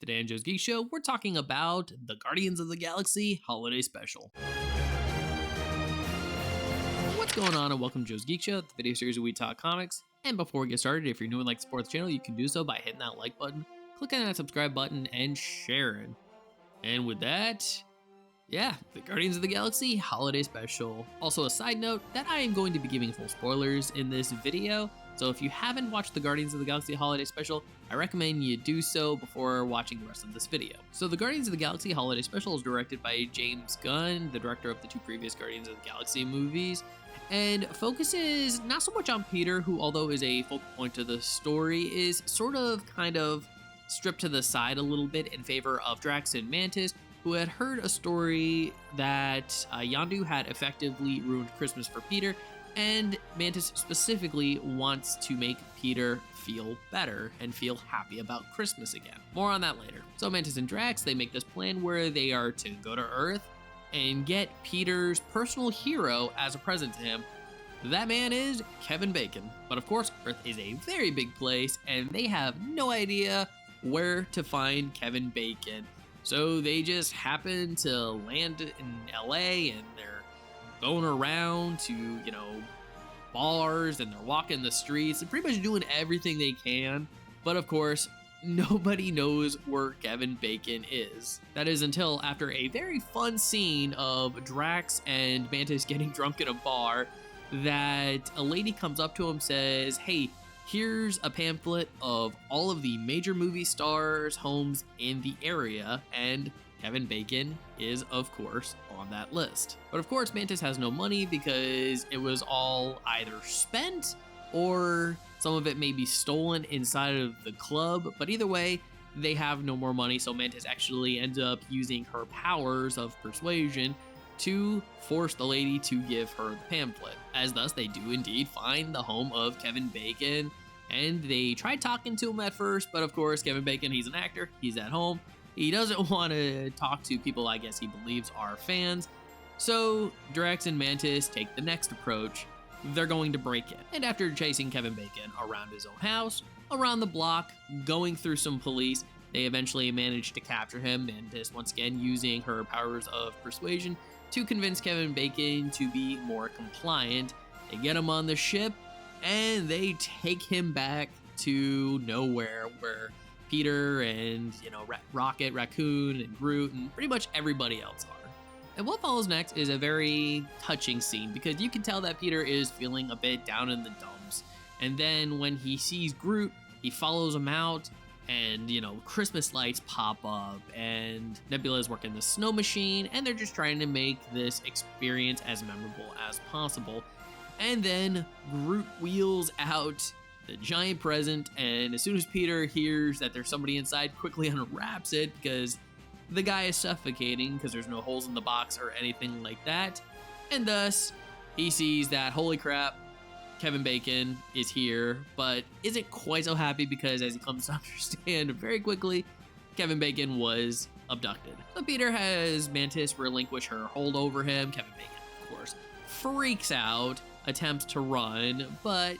Today on Joe's Geek Show, we're talking about the Guardians of the Galaxy Holiday Special. What's going on, and welcome to Joe's Geek Show, the video series where we talk comics. And before we get started, if you're new and like to support the channel, you can do so by hitting that like button, clicking on that subscribe button, and sharing. And with that, the Guardians of the Galaxy Holiday Special. Also a side note that I am going to be giving full spoilers in this video, so if you haven't watched the Guardians of the Galaxy Holiday Special, I recommend you do so before watching the rest of this video. So the Guardians of the Galaxy Holiday Special is directed by James Gunn, the director of the two previous Guardians of the Galaxy movies, and focuses not so much on Peter, who, although is a focal point to the story, is kind of stripped to the side a little bit in favor of Drax and Mantis, who had heard a story that Yondu had effectively ruined Christmas for Peter, and Mantis specifically wants to make Peter feel better and feel happy about Christmas again. More on that later. So Mantis and Drax, they make this plan where they are to go to Earth and get Peter's personal hero as a present to him. That man is Kevin Bacon. But of course, Earth is a very big place, and they have no idea where to find Kevin Bacon. So they just happen to land in LA, and they're going around to, bars, and they're walking the streets and pretty much doing everything they can. But of course, nobody knows where Kevin Bacon is. That is until after a very fun scene of Drax and Mantis getting drunk in a bar, that a lady comes up to him, says, "Hey, here's a pamphlet of all of the major movie stars' homes in the area," and Kevin Bacon is, of course, on that list. But of course, Mantis has no money because it was all either spent or some of it may be stolen inside of the club. But either way, they have no more money, so Mantis actually ends up using her powers of persuasion to force the lady to give her the pamphlet. As thus, they do indeed find the home of Kevin Bacon, and they try talking to him at first, but of course, Kevin Bacon, he's an actor, he's at home. He doesn't want to talk to people I guess he believes are fans. So Drax and Mantis take the next approach. They're going to break in. And after chasing Kevin Bacon around his own house, around the block, going through some police, they eventually manage to capture him. Mantis, once again, using her powers of persuasion to convince Kevin Bacon to be more compliant. They get him on the ship, and they take him back to nowhere, where Peter and, Rocket, Raccoon, and Groot, and pretty much everybody else are. And what follows next is a very touching scene, because you can tell that Peter is feeling a bit down in the dumps. And then when he sees Groot, he follows him out, and, Christmas lights pop up, and Nebula is working the snow machine, and they're just trying to make this experience as memorable as possible. And then Groot wheels out the giant present, and as soon as Peter hears that there's somebody inside, quickly unwraps it because the guy is suffocating because there's no holes in the box or anything like that. And thus, he sees that, holy crap, Kevin Bacon is here, but isn't quite so happy because, as he comes to understand very quickly, Kevin Bacon was abducted. So Peter has Mantis relinquish her hold over him. Kevin Bacon, of course, freaks out, attempts to run, but,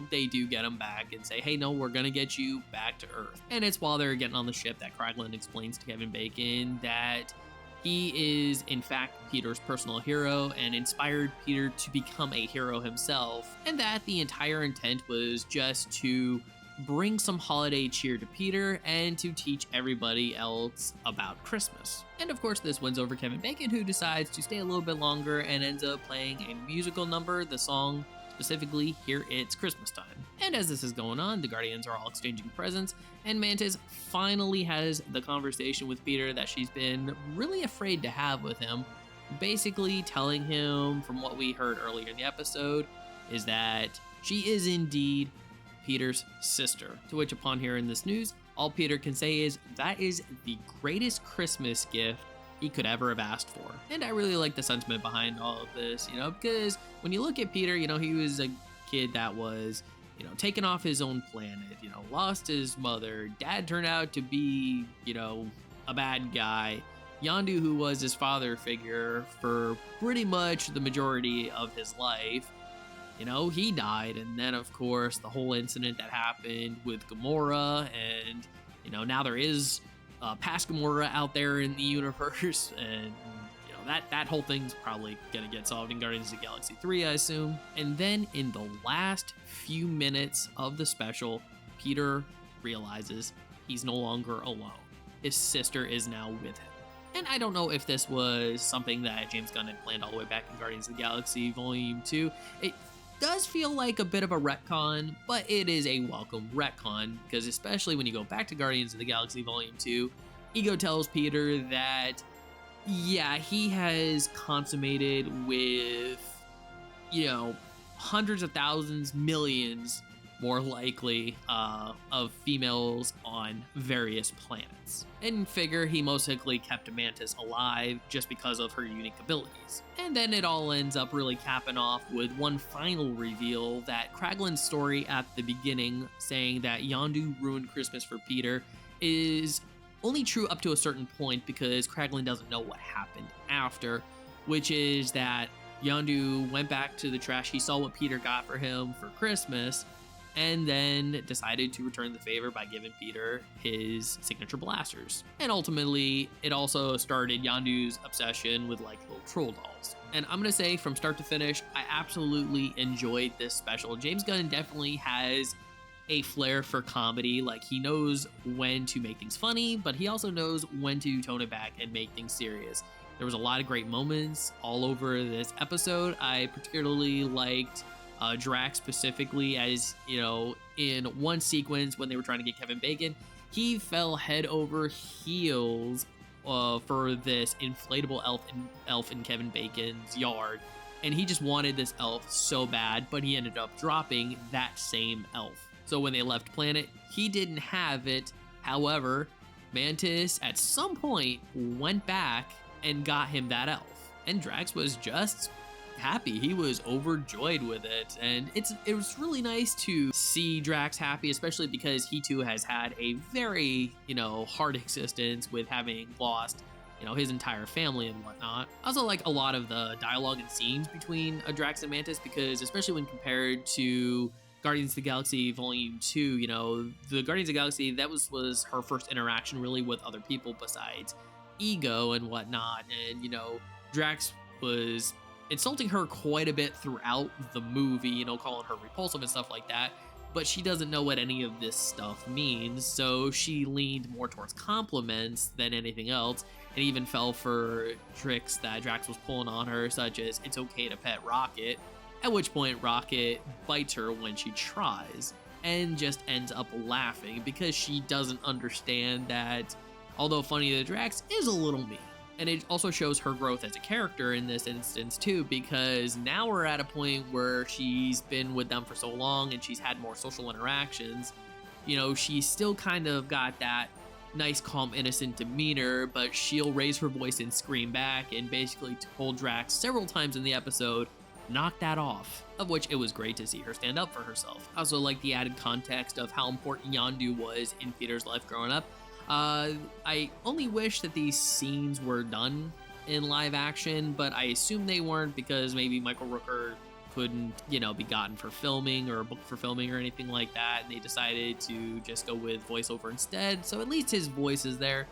they do get him back and say, "Hey, no, we're gonna get you back to Earth." And it's while they're getting on the ship that Kraglin explains to Kevin Bacon that he is, in fact, Peter's personal hero and inspired Peter to become a hero himself, and that the entire intent was just to bring some holiday cheer to Peter and to teach everybody else about Christmas. And of course, this wins over Kevin Bacon, who decides to stay a little bit longer and ends up playing a musical number, the song specifically "Here It's Christmas Time." And as this is going on, the Guardians are all exchanging presents, and Mantis finally has the conversation with Peter that she's been really afraid to have with him, basically telling him, from what we heard earlier in the episode, is that she is indeed Peter's sister. To which, upon hearing this news, all Peter can say is that is the greatest Christmas gift he could ever have asked for. And I really like the sentiment behind all of this, because when you look at Peter, he was a kid that was, taken off his own planet, lost his mother. Dad turned out to be, a bad guy. Yondu, who was his father figure for pretty much the majority of his life, he died. And then, of course, the whole incident that happened with Gamora, and, now there is Pascamora out there in the universe, and that whole thing's probably gonna get solved in Guardians of the Galaxy 3, I assume. And then in the last few minutes of the special, Peter realizes he's no longer alone. His sister is now with him. And I don't know if this was something that James Gunn had planned all the way back in Guardians of the Galaxy Volume 2. It does feel like a bit of a retcon, but it is a welcome retcon, because especially when you go back to Guardians of the Galaxy Volume 2, Ego tells Peter that, yeah, he has consummated with, hundreds of thousands, millions, more likely, of females on various planets. And figure he most likely kept Mantis alive just because of her unique abilities. And then it all ends up really capping off with one final reveal that Kraglin's story at the beginning, saying that Yondu ruined Christmas for Peter, is only true up to a certain point, because Kraglin doesn't know what happened after, which is that Yondu went back to the trash. He saw what Peter got for him for Christmas, and then decided to return the favor by giving Peter his signature blasters. And ultimately, it also started Yondu's obsession with like little troll dolls. And I'm gonna say, from start to finish, I absolutely enjoyed this special. James Gunn definitely has a flair for comedy. Like, he knows when to make things funny, but he also knows when to tone it back and make things serious. There was a lot of great moments all over this episode. I particularly liked Drax specifically, as in one sequence when they were trying to get Kevin Bacon, he fell head over heels for this inflatable elf in Kevin Bacon's yard, and he just wanted this elf so bad, but he ended up dropping that same elf. So when they left planet, he didn't have it. However, Mantis at some point went back and got him that elf, and Drax was just happy. He was overjoyed with it, and it was really nice to see Drax happy, especially because he too has had a very hard existence with having lost his entire family and whatnot. I also like a lot of the dialogue and scenes between Drax and Mantis, because especially when compared to Guardians of the Galaxy Volume 2, the Guardians of the Galaxy, that was her first interaction really with other people besides Ego and whatnot, and Drax was insulting her quite a bit throughout the movie, calling her repulsive and stuff like that, but she doesn't know what any of this stuff means, so she leaned more towards compliments than anything else, and even fell for tricks that Drax was pulling on her, such as it's okay to pet Rocket, at which point Rocket bites her when she tries, and just ends up laughing because she doesn't understand that, although funny to Drax, is a little mean. And it also shows her growth as a character in this instance too, because now we're at a point where she's been with them for so long and she's had more social interactions. She's still kind of got that nice, calm, innocent demeanor, but she'll raise her voice and scream back, and basically told Drax several times in the episode, knock that off, of which it was great to see her stand up for herself. I also like the added context of how important Yondu was in Peter's life growing up. I only wish that these scenes were done in live action, but I assume they weren't, because maybe Michael Rooker couldn't, be gotten for filming or booked for filming or anything like that, and they decided to just go with voiceover instead, so at least his voice is there.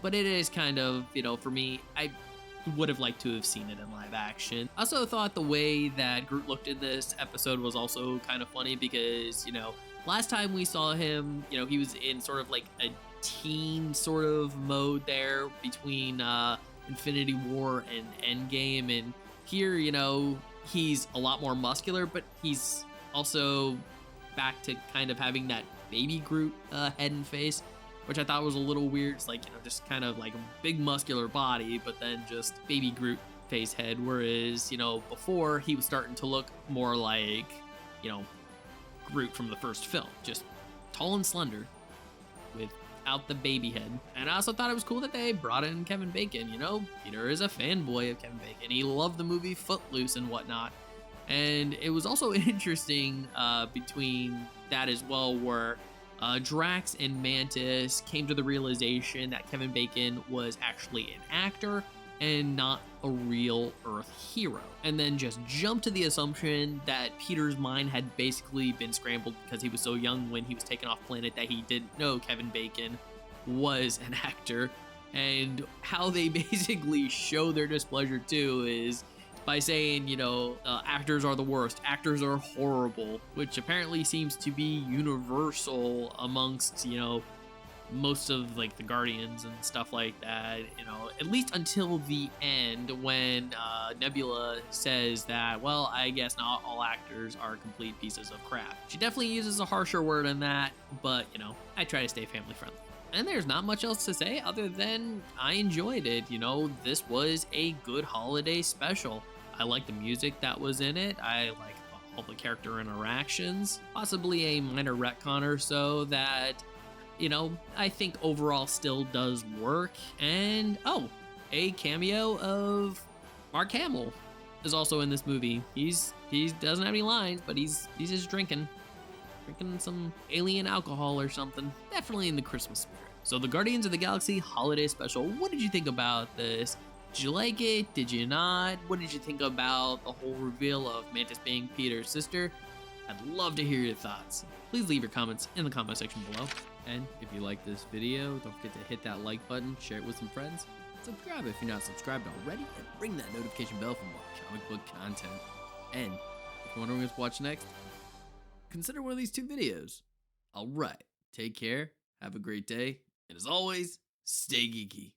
But it is kind of, for me, I would have liked to have seen it in live action. I also thought the way that Groot looked in this episode was also kind of funny, because, last time we saw him, he was in sort of like a teen sort of mode there between Infinity War and Endgame, and here he's a lot more muscular, but he's also back to kind of having that baby Groot head and face, which I thought was a little weird. It's like just kind of like a big muscular body, but then just baby Groot face head, whereas before he was starting to look more like Groot from the first film, just tall and slender without the baby head. And I also thought it was cool that they brought in Kevin Bacon. Peter is a fanboy of Kevin Bacon. He loved the movie Footloose and whatnot. And it was also interesting between that as well, where Drax and Mantis came to the realization that Kevin Bacon was actually an actor and not a real Earth hero, and then just jumped to the assumption that Peter's mind had basically been scrambled because he was so young when he was taken off planet that he didn't know Kevin Bacon was an actor. And how they basically show their displeasure too is by saying, actors are the worst, actors are horrible, which apparently seems to be universal amongst, most of like the Guardians and stuff like that, at least until the end when Nebula says that, well, I guess not all actors are complete pieces of crap. She definitely uses a harsher word than that, but I try to stay family friendly. And there's not much else to say other than I enjoyed it. This was a good holiday special. I like the music that was in it. I like all the character interactions, possibly a minor retcon or so that I think overall still does work. And a cameo of Mark Hamill is also in this movie. He doesn't have any lines, but he's just drinking some alien alcohol or something. Definitely in the Christmas spirit. So the Guardians of the Galaxy holiday special, what did you think about this? Did you like it? Did you not? What did you think about the whole reveal of Mantis being Peter's sister? I'd love to hear your thoughts. Please leave your comments in the comment section below. And if you like this video, don't forget to hit that like button, share it with some friends, subscribe if you're not subscribed already, and ring that notification bell for more comic book content. And if you're wondering what's to watch next, consider one of these 2 videos. Alright, take care, have a great day, and as always, stay geeky.